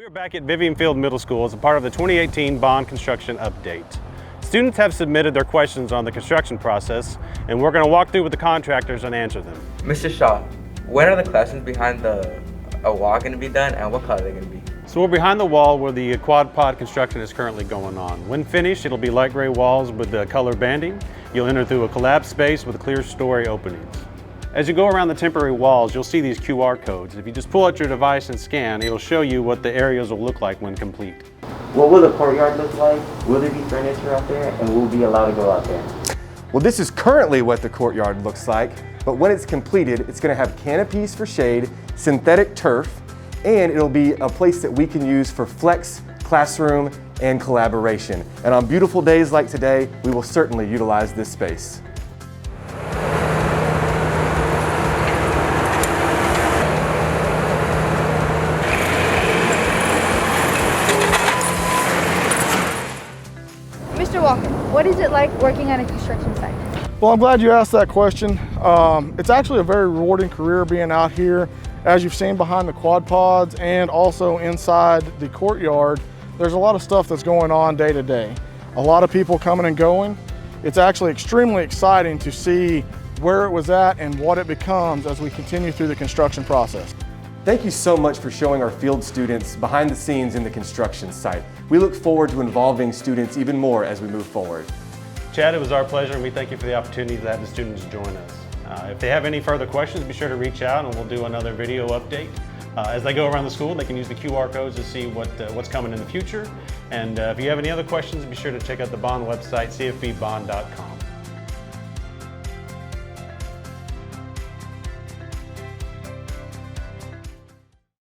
We're back at Vivian Field Middle School as a part of the 2018 Bond Construction Update. Students have submitted their questions on the construction process, and we're going to walk through with the contractors and answer them. Mr. Shaw, when are the classrooms behind a wall going to be done, and what color are they going to be? So we're behind the wall where the quad pod construction is currently going on. When finished, it'll be light gray walls with the color banding. You'll enter through a collapsed space with clear story openings. As you go around the temporary walls, you'll see these QR codes. If you just pull out your device and scan, it'll show you what the areas will look like when complete. What will the courtyard look like? Will there be furniture out there, and will we be allowed to go out there? Well, this is currently what the courtyard looks like, but when it's completed, it's going to have canopies for shade, synthetic turf, and it'll be a place that we can use for flex, classroom, and collaboration. And on beautiful days like today, we will certainly utilize this space. Mr. Walker, what is it like working on a construction site? Well, I'm glad you asked that question. It's actually a very rewarding career being out here. As you've seen behind the quad pods and also inside the courtyard, there's a lot of stuff that's going on day to day. A lot of people coming and going. It's actually extremely exciting to see where it was at and what it becomes as we continue through the construction process. Thank you so much for showing our field students behind the scenes in the construction site. We look forward to involving students even more as we move forward. Chad, it was our pleasure, and we thank you for the opportunity to have the students join us. If they have any further questions, be sure to reach out and we'll do another video update. As they go around the school, they can use the QR codes to see what's coming in the future. And if you have any other questions, be sure to check out the Bond website, cfbbond.com.